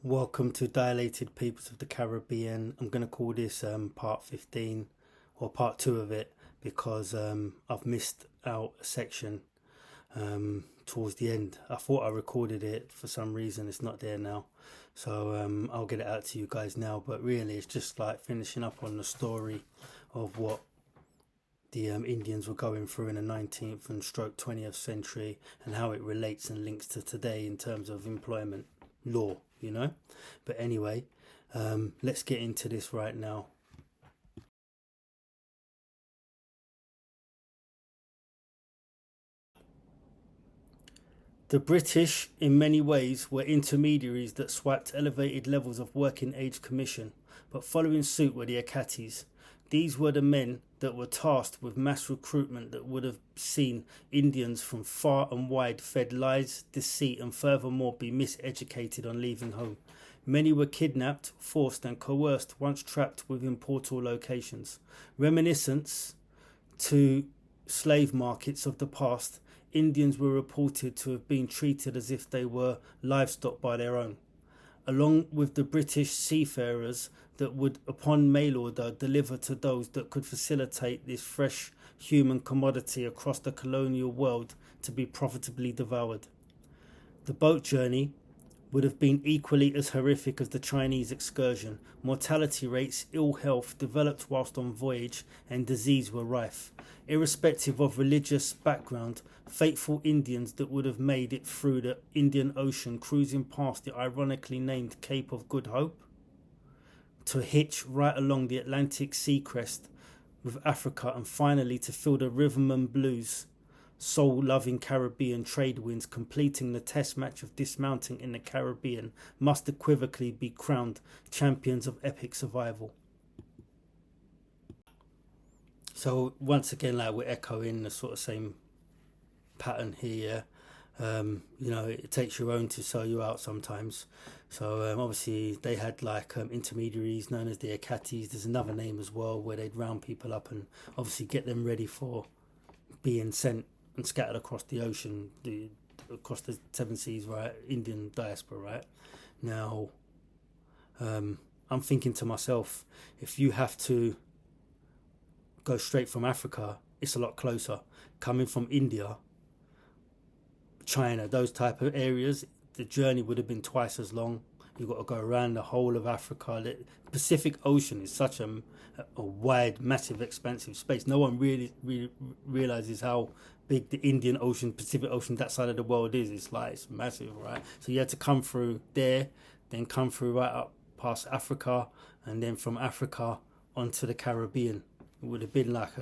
Welcome to Dilated Peoples of the Caribbean. I'm going to call this part 15 or part 2 of it because I've missed out a section towards the end. I thought I recorded it, for some reason it's not there now. So I'll get it out to you guys now, but really it's just like finishing up on the story of what the Indians were going through in the 19th and stroke 20th century and how it relates and links to today in terms of employment law, you know. But anyway, let's get into this right now. The British, in many ways, were intermediaries that swiped elevated levels of working age commission, but following suit were the Akatis. These were the men that were tasked with mass recruitment that would have seen Indians from far and wide fed lies, deceit, and furthermore be miseducated on leaving home. Many were kidnapped, forced, and coerced once trapped within portal locations. Reminiscence to slave markets of the past, Indians were reported to have been treated as if they were livestock by their own, along with the British seafarers that would, upon mail order, deliver to those that could facilitate this fresh human commodity across the colonial world to be profitably devoured. The boat journey would have been equally as horrific as the Chinese excursion. Mortality rates, ill health developed whilst on voyage, and disease were rife. Irrespective of religious background, faithful Indians that would have made it through the Indian Ocean, cruising past the ironically named Cape of Good Hope, to hitch right along the Atlantic sea crest with Africa, and finally to feel the rhythm and blues, soul-loving Caribbean trade winds, completing the test match of dismounting in the Caribbean, must equivocally be crowned champions of epic survival. So once again, like, we're echoing the sort of same pattern here. You know, it takes your own to sell you out sometimes. So obviously they had like intermediaries known as the Akatis. There's another name as well where they'd round people up and obviously get them ready for being sent and scattered across the ocean, across the seven seas, right? Indian diaspora, right? Now, I'm thinking to myself, if you have to go straight from Africa, it's a lot closer. Coming from India, China, those type of areas, the journey would have been twice as long. You've got to go around the whole of Africa. The Pacific Ocean is such a wide, massive, expansive space. No one really realizes how big the Indian Ocean, Pacific Ocean, that side of the world is. It's massive, right? So you had to come through there, then come through right up past Africa, and then from Africa onto the Caribbean. It would have been like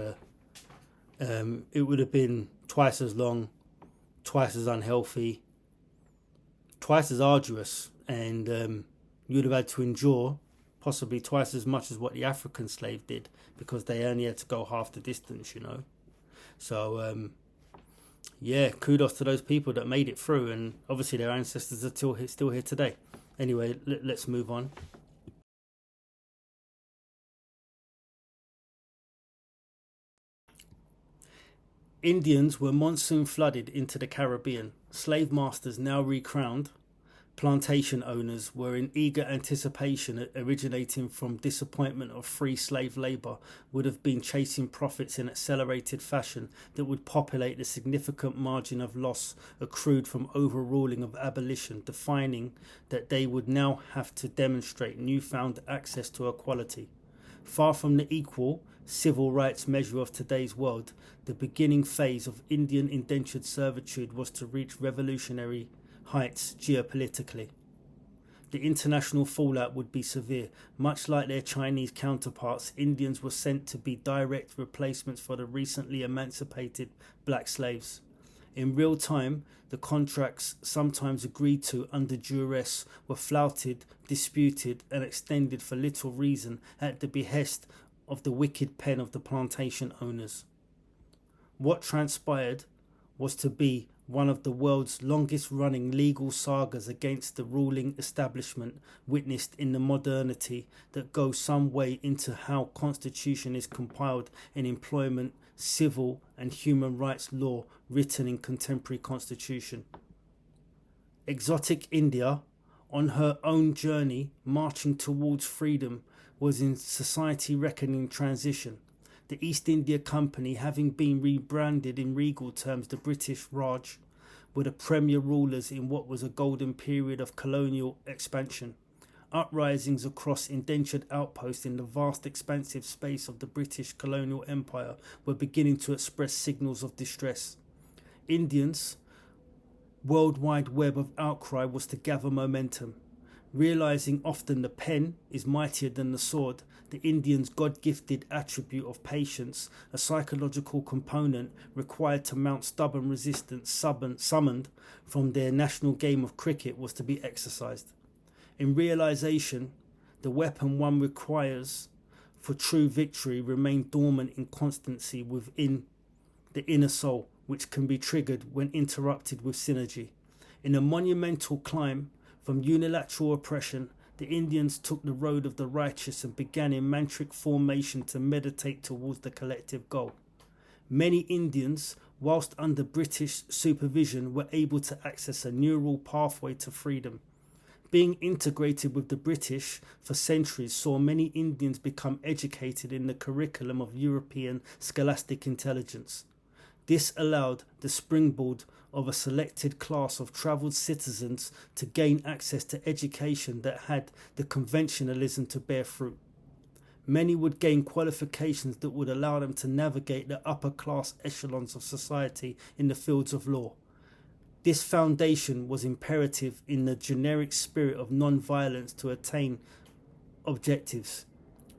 it would have been twice as long, twice as unhealthy, twice as arduous, and you would have had to endure possibly twice as much as what the African slave did, because they only had to go half the distance, you know. So yeah, kudos to those people that made it through, and obviously their ancestors are still here today. Anyway, let's move on. Indians were monsoon flooded into the Caribbean. Slave masters now recrowned, plantation owners were in eager anticipation, originating from disappointment of free slave labour, would have been chasing profits in accelerated fashion that would populate the significant margin of loss accrued from overruling of abolition, defining that they would now have to demonstrate newfound access to equality. Far from the equal civil rights measure of today's world, the beginning phase of Indian indentured servitude was to reach revolutionary heights geopolitically. The international fallout would be severe. Much like their Chinese counterparts, Indians were sent to be direct replacements for the recently emancipated black slaves. In real time, the contracts sometimes agreed to under duress were flouted, disputed, and extended for little reason at the behest of the wicked pen of the plantation owners. What transpired was to be one of the world's longest running legal sagas against the ruling establishment, witnessed in the modernity that goes some way into how constitution is compiled in employment, civil and human rights law written in contemporary constitution. Exotic India, on her own journey, marching towards freedom, was in society reckoning transition. The East India Company, having been rebranded in regal terms the British Raj, were the premier rulers in what was a golden period of colonial expansion. Uprisings across indentured outposts in the vast expansive space of the British colonial empire were beginning to express signals of distress. Indians' worldwide web of outcry was to gather momentum. Realizing often the pen is mightier than the sword, the Indians' God-gifted attribute of patience, a psychological component required to mount stubborn resistance summoned from their national game of cricket, was to be exercised. In realization, the weapon one requires for true victory remained dormant in constancy within the inner soul, which can be triggered when interrupted with synergy. In a monumental climb from unilateral oppression, the Indians took the road of the righteous and began in mantric formation to meditate towards the collective goal. Many Indians, whilst under British supervision, were able to access a neural pathway to freedom. Being integrated with the British for centuries saw many Indians become educated in the curriculum of European scholastic intelligence. This allowed the springboard of a selected class of travelled citizens to gain access to education that had the conventionalism to bear fruit. Many would gain qualifications that would allow them to navigate the upper class echelons of society in the fields of law. This foundation was imperative in the generic spirit of non-violence to attain objectives,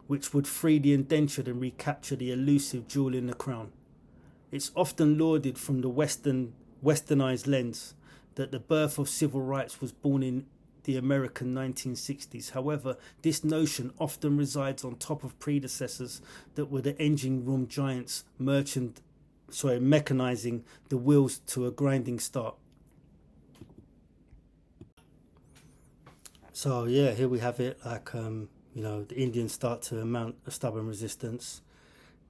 which would free the indentured and recapture the elusive jewel in the crown. It's often lauded from the westernized lens that the birth of civil rights was born in the American 1960s. However, this notion often resides on top of predecessors that were the engine room giants mechanizing the wheels to a grinding start. So yeah, here we have it. The Indians start to mount a stubborn resistance.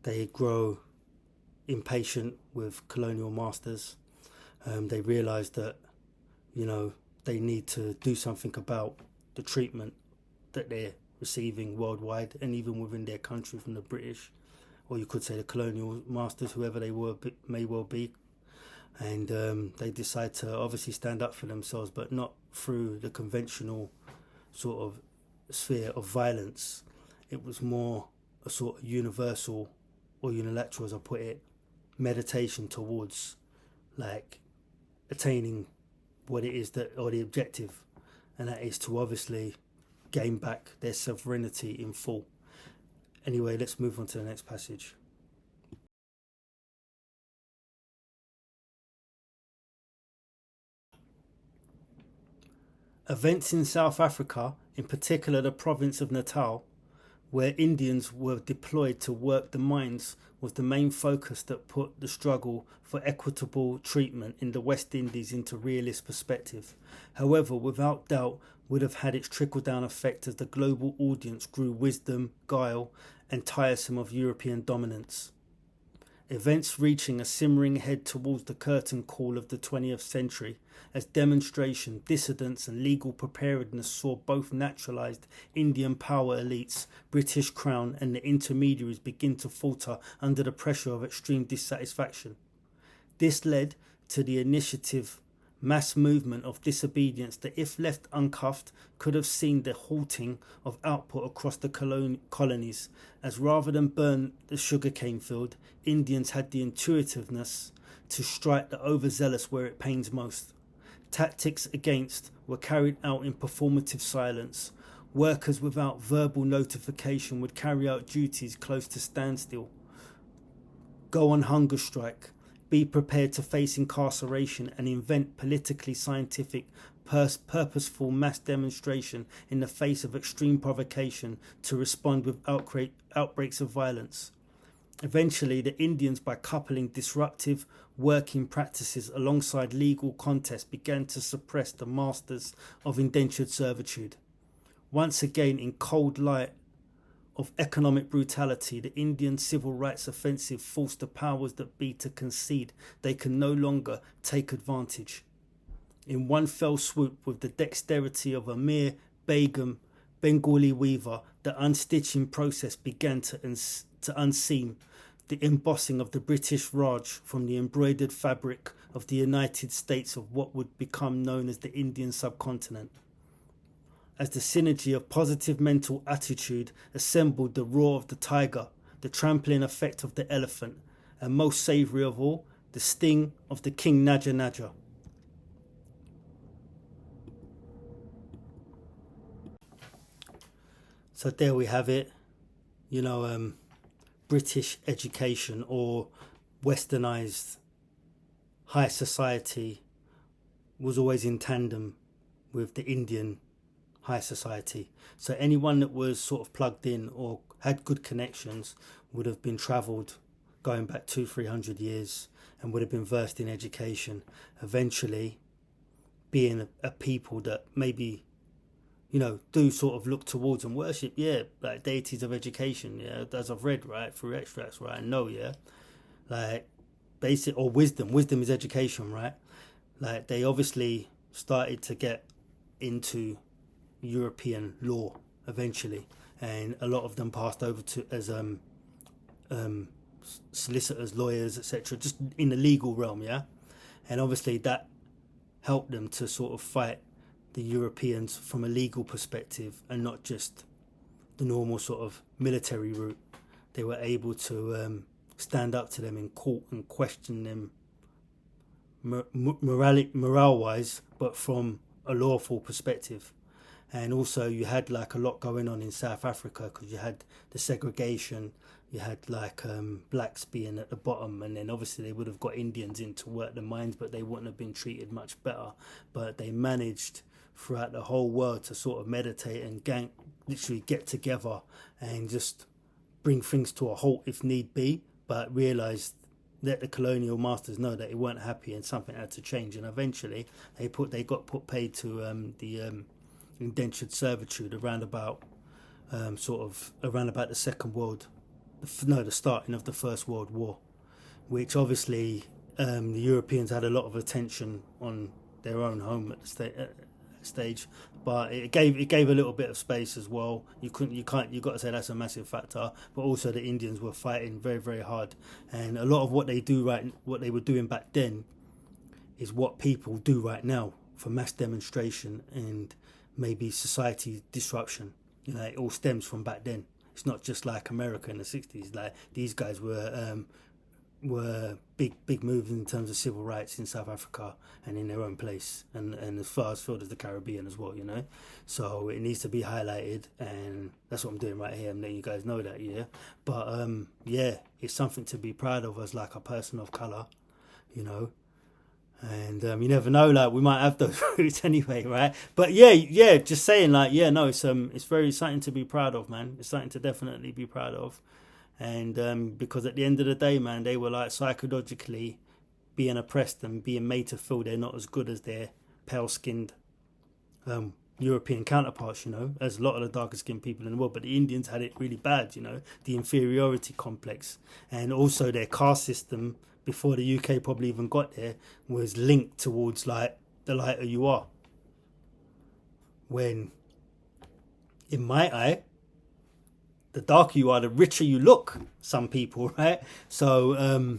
They grow impatient with colonial masters. They realize that, they need to do something about the treatment that they're receiving worldwide and even within their country from the British, or you could say the colonial masters, whoever they were, may well be. And they decide to obviously stand up for themselves, but not through the conventional sort of sphere of violence. It was more a sort of universal or unilateral, as I put it, meditation towards attaining what it is that, or the objective, and that is to obviously gain back their sovereignty in full. Anyway, let's move on to the next passage. Events in South Africa, in particular the province of Natal, where Indians were deployed to work the mines, was the main focus that put the struggle for equitable treatment in the West Indies into realist perspective. However, without doubt, would have had its trickle-down effect as the global audience grew wisdom, guile, and tiresome of European dominance. Events reaching a simmering head towards the curtain call of the 20th century, as demonstration, dissidence and legal preparedness saw both naturalised Indian power elites, British Crown and the intermediaries begin to falter under the pressure of extreme dissatisfaction. This led to the initiative mass movement of disobedience that, if left uncuffed, could have seen the halting of output across the colonies, as rather than burn the sugarcane field, Indians had the intuitiveness to strike the overzealous where it pains most. Tactics against were carried out in performative silence. Workers without verbal notification would carry out duties close to standstill, go on hunger strike, be prepared to face incarceration, and invent politically scientific, purposeful mass demonstration in the face of extreme provocation to respond with outbreaks of violence. Eventually, the Indians, by coupling disruptive working practices alongside legal contests, began to suppress the masters of indentured servitude. Once again, in cold light of economic brutality, the Indian civil rights offensive forced the powers that be to concede they can no longer take advantage. In one fell swoop, with the dexterity of a mere Begum Bengali weaver, the unstitching process began to unseam the embossing of the British Raj from the embroidered fabric of the United States of what would become known as the Indian subcontinent. As the synergy of positive mental attitude assembled the roar of the tiger, the trampling effect of the elephant, and most savoury of all, the sting of the King Naja Naja. So there we have it, British education or westernized high society was always in tandem with the Indian high society. So anyone that was sort of plugged in or had good connections would have been travelled going back 200-300 years and would have been versed in education, eventually being a people that maybe do sort of look towards and worship, like deities of education, as I've read, right, through extracts, right, I know, like basic, or wisdom is education, right, like they obviously started to get into European law eventually, and a lot of them passed over to as solicitors, lawyers, etc., just in the legal realm, and obviously that helped them to sort of fight the Europeans from a legal perspective and not just the normal sort of military route. They were able to stand up to them in court and question them morale-wise, but from a lawful perspective. And also you had like a lot going on in South Africa because you had the segregation, you had like blacks being at the bottom, and then obviously they would have got Indians in to work the mines, but they wouldn't have been treated much better. But they managed throughout the whole world to sort of meditate and literally get together and just bring things to a halt if need be, but realised, let the colonial masters know that they weren't happy and something had to change. And eventually they got paid to the indentured servitude around about the starting of the First World War, which obviously the Europeans had a lot of attention on their own home at the stage, but it gave a little bit of space as well. You got to say that's a massive factor, but also the Indians were fighting very, very hard, and a lot of what they were doing back then is what people do right now for mass demonstration and maybe society disruption. It all stems from back then. It's not just like America in the 60s. Like these guys were big moves in terms of civil rights in South Africa and in their own place, and as far as field as the Caribbean as well, So it needs to be highlighted, and that's what I'm doing right here. I'm letting you guys know that, But it's something to be proud of as like a person of colour, And you never know, like we might have those roots anyway, right? But just saying, like, it's very something to be proud of, man. It's something to definitely be proud of. And because at the end of the day, man, they were like psychologically being oppressed and being made to feel they're not as good as their pale-skinned European counterparts, as a lot of the darker skinned people in the world. But the Indians had it really bad, the inferiority complex, and also their caste system before the UK probably even got there was linked towards like the lighter you are. When in my eye, the darker you are, the richer you look, some people, right? So,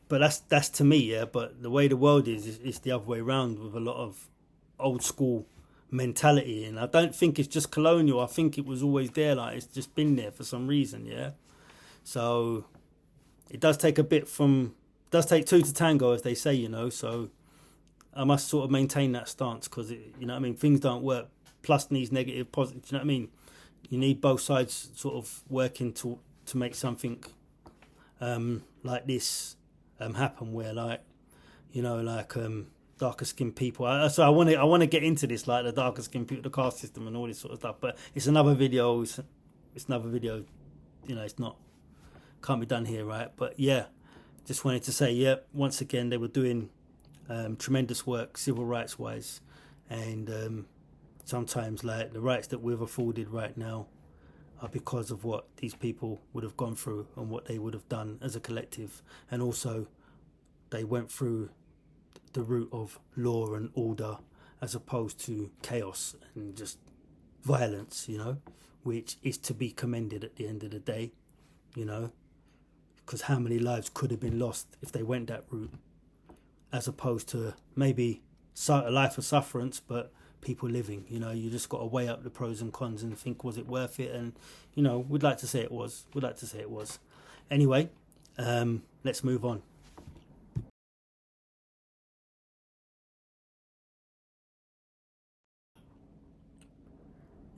but that's to me, But the way the world is the other way around with a lot of old school mentality. And I don't think it's just colonial. I think it was always there. Like it's just been there for some reason, So it does take take two to tango, as they say, So I must sort of maintain that stance because, things don't work. Plus needs negative, positive, you know what I mean? You need both sides sort of working to make something like this happen, where darker skinned people. So I want to get into this, like the darker skinned people, the caste system, and all this sort of stuff. But it's another video. It's another video. It's not can't be done here, right? But just wanted to say, once again they were doing tremendous work civil rights wise, and sometimes like the rights that we've afforded right now are because of what these people would have gone through and what they would have done as a collective, and also they went through the route of law and order as opposed to chaos and just violence, you know, which is to be commended at the end of the day, you know, because how many lives could have been lost if they went that route, as opposed to maybe a life of sufferance, but people living, you know. You just got to weigh up the pros and cons and think, was it worth it? And, you know, we'd like to say it was. Anyway, let's move on.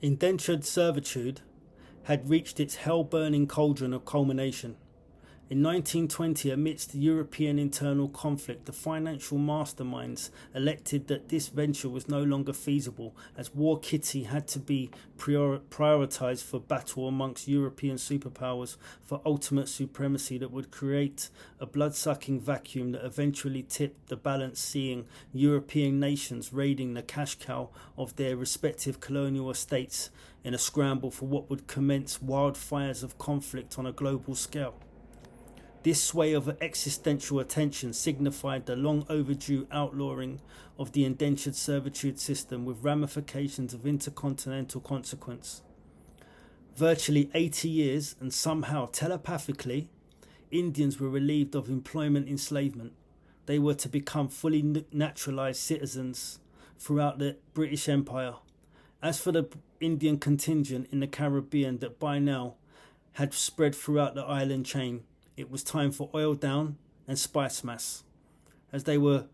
Indentured servitude had reached its hell-burning cauldron of culmination. In 1920, amidst the European internal conflict, the financial masterminds elected that this venture was no longer feasible, as war kitty had to be prioritised for battle amongst European superpowers for ultimate supremacy that would create a blood-sucking vacuum that eventually tipped the balance, seeing European nations raiding the cash cow of their respective colonial estates in a scramble for what would commence wildfires of conflict on a global scale. This sway of existential attention signified the long overdue outlawing of the indentured servitude system, with ramifications of intercontinental consequence. Virtually 80 years, and somehow telepathically, Indians were relieved of employment enslavement. They were to become fully naturalised citizens throughout the British Empire. As for the Indian contingent in the Caribbean that by now had spread throughout the island chain, it was time for oil down and spice mass, as they were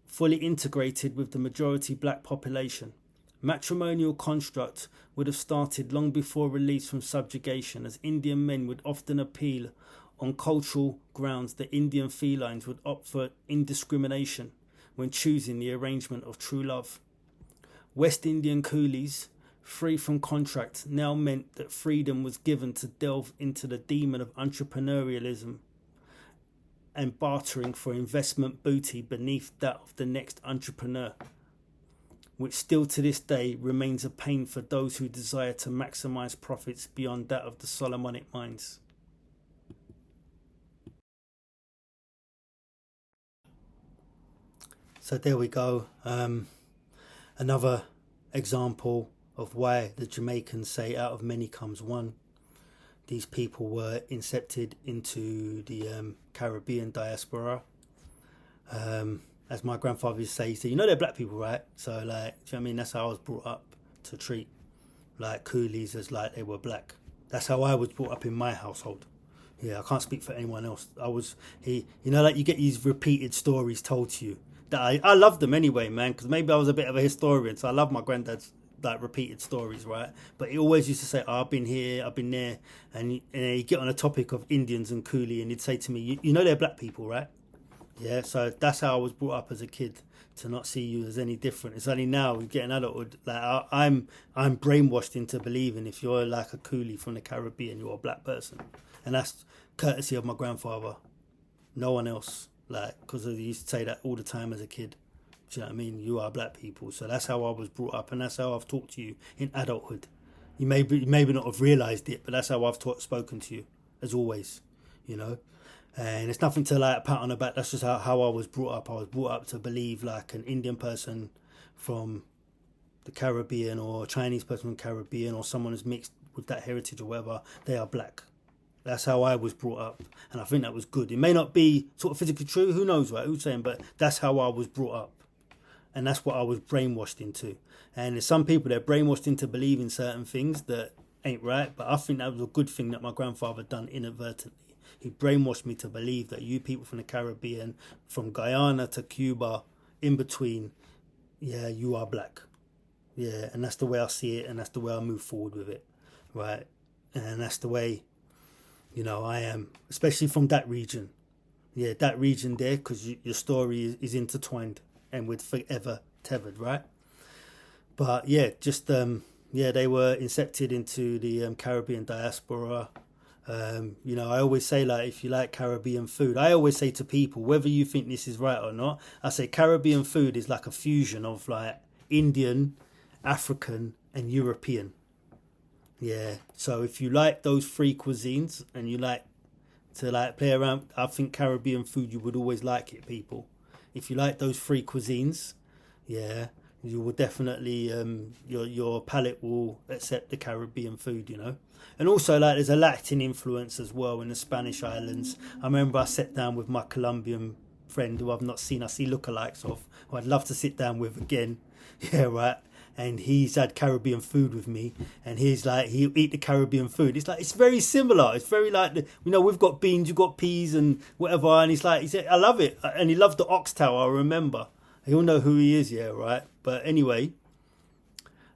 fully integrated with the majority black population. Matrimonial construct would have started long before release from subjugation, as Indian men would often appeal on cultural grounds that Indian felines would opt for indiscrimination when choosing the arrangement of true love. West Indian coolies, free from contract, now meant that freedom was given to delve into the demon of entrepreneurialism and bartering for investment booty beneath that of the next entrepreneur, which still to this day remains a pain for those who desire to maximise profits beyond that of the Solomonic mines. So there we go. Another example of why the Jamaicans say out of many comes one. These people were incepted into the Caribbean diaspora. As my grandfather used to say, he said, you know they're black people, right? So like, do you know what I mean? That's how I was brought up, to treat like coolies as like they were black. That's how I was brought up in my household. Yeah, I can't speak for anyone else. You know, like you get these repeated stories told to you. That I love them anyway, man, because maybe I was a bit of a historian, so I love my granddad's like repeated stories, right? But he always used to say, oh, I've been here, I've been there, and he'd get on a topic of Indians and coolie, and he'd say to me, you know they're black people, right? Yeah, so that's how I was brought up as a kid, to not see you as any different. It's only now we get an adulthood, like I'm brainwashed into believing if you're like a coolie from the Caribbean, you're a black person, and that's courtesy of my grandfather, no one else, like, because he used to say that all the time as a kid. Do you know what I mean? You are black people. So that's how I was brought up, and that's how I've talked to you in adulthood. You maybe not have realised it, but that's how I've spoken to you, as always, you know. And it's nothing to like pat on the back. That's just how I was brought up. I was brought up to believe like an Indian person from the Caribbean, or a Chinese person from the Caribbean, or someone who's mixed with that heritage or whatever, they are black. That's how I was brought up, and I think that was good. It may not be sort of physically true, who knows, right? Who's saying? But that's how I was brought up. And that's what I was brainwashed into. And there's some people that are brainwashed into believing certain things that ain't right. But I think that was a good thing that my grandfather done inadvertently. He brainwashed me to believe that you people from the Caribbean, from Guyana to Cuba, in between, yeah, you are black. Yeah, and that's the way I see it, and that's the way I move forward with it, right? And that's the way, you know, I am, especially from that region. Yeah, that region there, because your story is intertwined and with forever tethered, right? But yeah, just they were incepted into the Caribbean diaspora. You know, I always say, like, if you like Caribbean food, I always say to people, whether you think this is right or not, I say Caribbean food is like a fusion of like Indian, African, and European. Yeah, so if you like those three cuisines and you like to like play around, I think Caribbean food, you would always like it, people. if you like those three cuisines, yeah, you will definitely your palate will accept the Caribbean food, you know. And also, like, there's a Latin influence as well in the Spanish islands. I remember I sat down with my Colombian friend who I've not seen. I see lookalikes of, who I'd love to sit down with again. Yeah, right. And he's had Caribbean food with me, and he's like, he'll eat the Caribbean food. It's like, it's very similar. It's very like, you know, we've got beans, you've got peas and whatever. And he's like, he said, I love it. And he loved the oxtail, I remember. He'll know who he is, yeah, right? But anyway,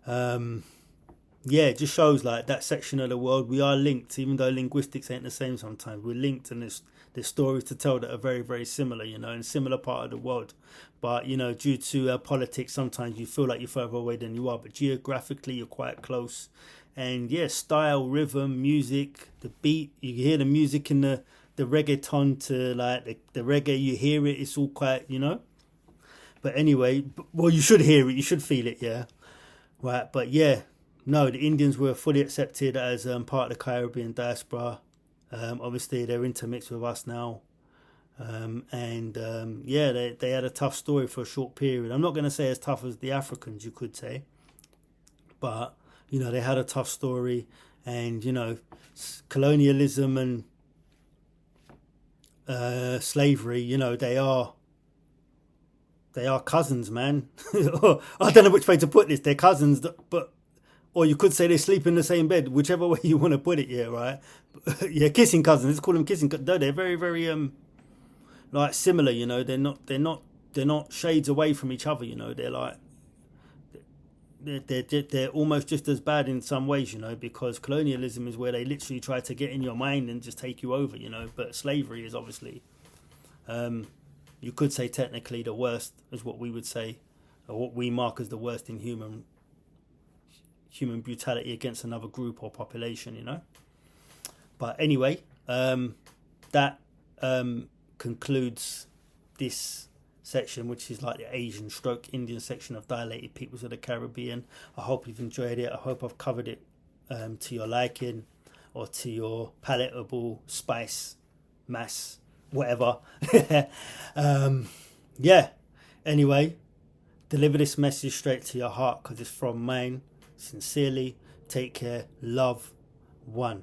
yeah, it just shows like that section of the world, we are linked, even though linguistics ain't the same sometimes. We're linked, and there's stories to tell that are very, very similar, you know, in a similar part of the world. But, you know, due to politics, sometimes you feel like you're further away than you are. But geographically, you're quite close. And, yeah, style, rhythm, music, the beat. You hear the music in the reggaeton to, like, the reggae. You hear it. It's all quite, you know. But anyway, well, you should hear it. You should feel it, yeah. Right, but, yeah. No, the Indians were fully accepted as part of the Caribbean Diaspora. Obviously, they're intermixed with us now. Yeah, they had a tough story for a short period. I'm not going to say as tough as the Africans, you could say. But, you know, they had a tough story. And, you know, colonialism and slavery, you know, they are cousins, man. I don't know which way to put this. They're cousins, but... Or you could say they sleep in the same bed, whichever way you want to put it, yeah, right? Yeah, kissing cousins. Let's call them kissing cousins. No, they're very, very like similar, you know. They're not shades away from each other, you know. They're like they're almost just as bad in some ways, you know, because colonialism is where they literally try to get in your mind and just take you over, you know. But slavery is obviously, you could say technically the worst, is what we would say, or what we mark as the worst in human brutality against another group or population, you know. But anyway, that concludes this section, which is like the Asian stroke Indian section of Dilated Peoples of the Caribbean. I hope you've enjoyed it. I hope I've covered it to your liking, or to your palatable spice, mass, whatever. Yeah, anyway, deliver this message straight to your heart, because it's from mine. Sincerely, take care, love, one.